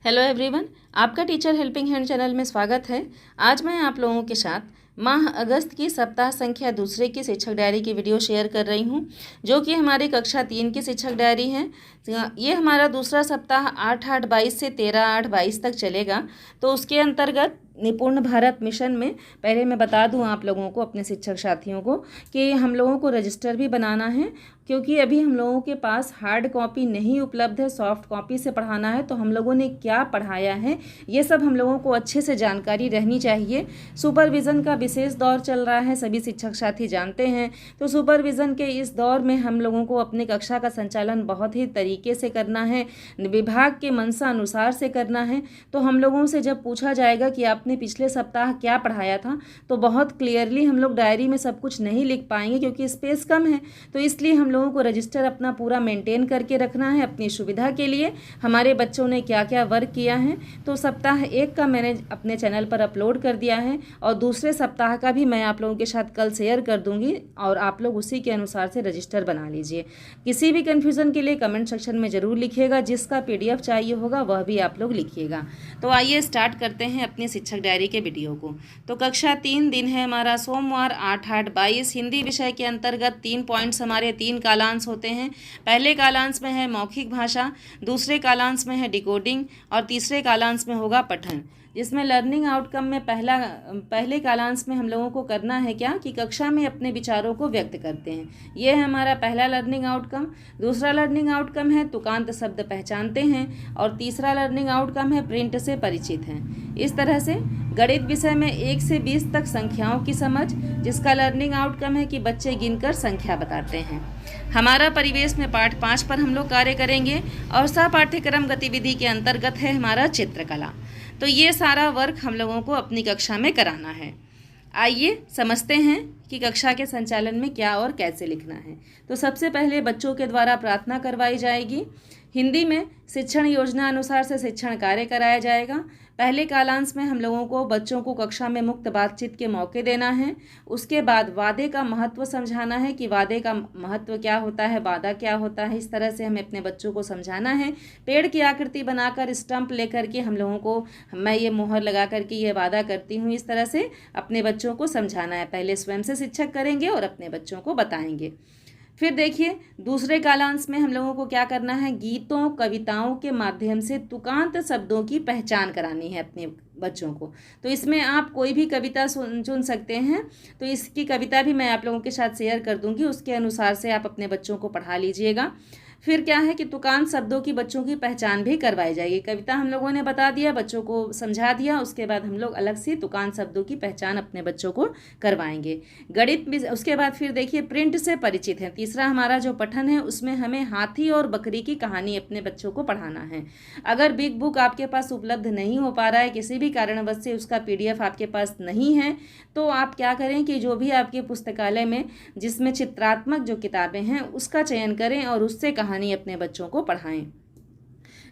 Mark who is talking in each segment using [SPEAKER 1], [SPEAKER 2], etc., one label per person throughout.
[SPEAKER 1] Hello everyone, आपका teacher helping hand channel में स्वागत है। आज मैं आप लोगों के साथ माह अगस्त की सप्ताह संख्या दूसरे की शिक्षक डायरी की वीडियो शेयर कर रही हूं, जो कि हमारी कक्षा 3 की शिक्षक डायरी है। ये हमारा दूसरा सप्ताह 8/8/22 से 13/8/22 तक चलेगा। तो उसके अंतर्गत निपुण भारत मिशन में पहले मैं बता दूं आप लोगों को, अपने शिक्षक साथियों को, कि हम लोगों को रजिस्टर भी बनाना है, क्योंकि अभी हम लोगों के पास हार्ड कॉपी नहीं उपलब्ध है। सॉफ्ट कॉपी से पढ़ाना है, तो हम लोगों ने क्या पढ़ाया है ये सब हम लोगों को अच्छे से जानकारी रहनी चाहिए। सुपरविज़न का विशेष दौर चल रहा है, सभी शिक्षक साथी जानते हैं। तो सुपरविज़न के इस दौर में हम लोगों को अपनी कक्षा का संचालन बहुत ही तरीके से करना है, विभाग के मंशा अनुसार से करना है। तो हम लोगों से जब पूछा जाएगा कि आपने पिछले सप्ताह क्या पढ़ाया था, तो बहुत क्लियरली हम लोग डायरी में सब कुछ नहीं लिख पाएंगे, क्योंकि स्पेस कम है। तो इसलिए हम लोगों को रजिस्टर अपना पूरा मेंटेन करके रखना है अपनी सुविधा के लिए। हमारे बच्चों ने क्या क्या वर्क किया है, तो सप्ताह 1 का मैंने अपने चैनल पर अपलोड कर दिया है, और दूसरे सप्ताह का भी मैं आप लोगों के साथ कल शेयर कर दूंगी, और आप लोग उसी के अनुसार से रजिस्टर बना लीजिए। किसी भी कन्फ्यूज़न के लिए कमेंट सेक्शन में ज़रूर लिखिएगा, जिसका PDF चाहिए होगा वह भी आप लोग लिखिएगा। तो आइए स्टार्ट करते हैं अपनी शिक्षक डायरी के वीडियो को। तो कक्षा 3 दिन है हमारा सोमवार 8/8/22। हिंदी विषय के अंतर्गत 3 पॉइंट्स हमारे 3 कालांश होते हैं। पहले कालांश में है मौखिक भाषा, दूसरे कालांश में है डिकोडिंग, और तीसरे कालांश में होगा पठन। जिसमें लर्निंग आउटकम में पहले कालांश में हम लोगों को करना है क्या, कि कक्षा में अपने विचारों को व्यक्त करते हैं। ये है हमारा पहला लर्निंग आउटकम। दूसरा लर्निंग आउटकम है तुकांत शब्द पहचानते हैं, और तीसरा लर्निंग आउटकम है प्रिंट से परिचित हैं। इस तरह से गणित विषय में 1 से 20 तक संख्याओं की समझ, जिसका लर्निंग आउटकम है कि बच्चे गिनकर संख्या बताते हैं। हमारा परिवेश में पाठ 5 पर हम लोग कार्य करेंगे, और सहपाठ्यक्रम गतिविधि के अंतर्गत है हमारा चित्रकला। तो ये सारा वर्क हम लोगों को अपनी कक्षा में कराना है। आइए समझते हैं कि कक्षा के संचालन में क्या और कैसे लिखना है। तो सबसे पहले बच्चों के द्वारा प्रार्थना करवाई जाएगी। हिंदी में शिक्षण योजना अनुसार से शिक्षण कार्य कराया जाएगा। पहले कालांश में हम लोगों को बच्चों को कक्षा में मुक्त बातचीत के मौके देना है। उसके बाद वादे का महत्व समझाना है, कि वादे का महत्व क्या होता है, वादा क्या होता है। इस तरह से हमें अपने बच्चों को समझाना है। पेड़ की आकृति बनाकर स्टंप लेकर के हम लोगों को, मैं ये मोहर लगा करके ये वादा करती हूँ, इस तरह से अपने बच्चों को समझाना है। पहले स्वयं से शिक्षक करेंगे और अपने बच्चों को बताएंगे। फिर देखिए दूसरे कालांश में हम लोगों को क्या करना है, गीतों कविताओं के माध्यम से तुकांत शब्दों की पहचान करानी है अपने बच्चों को। तो इसमें आप कोई भी कविता चुन सकते हैं। तो इसकी कविता भी मैं आप लोगों के साथ शेयर कर दूंगी, उसके अनुसार से आप अपने बच्चों को पढ़ा लीजिएगा। फिर क्या है कि तुकांत शब्दों की बच्चों की पहचान भी करवाई जाएगी। कविता हम लोगों ने बता दिया, बच्चों को समझा दिया, उसके बाद हम लोग अलग से तुकांत शब्दों की पहचान अपने बच्चों को करवाएंगे। गणित भी उसके बाद फिर देखिए प्रिंट से परिचित है। तीसरा हमारा जो पठन है, उसमें हमें हाथी और बकरी की कहानी अपने बच्चों को पढ़ाना है। अगर बिग बुक आपके पास उपलब्ध नहीं हो पा रहा है, किसी भी कारणवश से उसका PDF आपके पास नहीं है, तो आप क्या करें कि जो भी आपके पुस्तकालय में जिसमें चित्रात्मक जो किताबें हैं उसका चयन करें, और उससे कहानी अपने बच्चों को पढ़ाएं।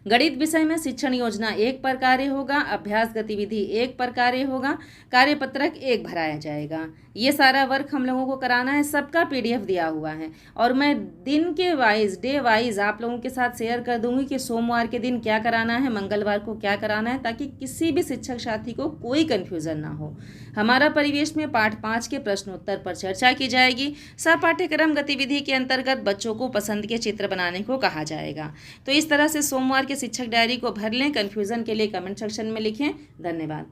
[SPEAKER 1] गणित विषय में शिक्षण योजना 1 पर कार्य होगा, अभ्यास गतिविधि 1 पर कार्य होगा, कार्यपत्रक 1 भराया जाएगा। ये सारा वर्क हम लोगों को कराना है। सबका PDF दिया हुआ है, और मैं दिन के वाइज, डे वाइज आप लोगों के साथ शेयर कर दूंगी कि सोमवार के दिन क्या कराना है, मंगलवार को क्या कराना है, ताकि किसी भी शिक्षक साथी को कोई कन्फ्यूज़न ना हो। हमारा परिवेश में पाठ 5 के प्रश्नोत्तर पर चर्चा की जाएगी। सहपाठ्यक्रम गतिविधि के अंतर्गत बच्चों को पसंद के चित्र बनाने को कहा जाएगा। तो इस तरह से सोमवार के शिक्षक डायरी को भर लें। कन्फ्यूज़न के लिए कमेंट सेक्शन में लिखें। धन्यवाद।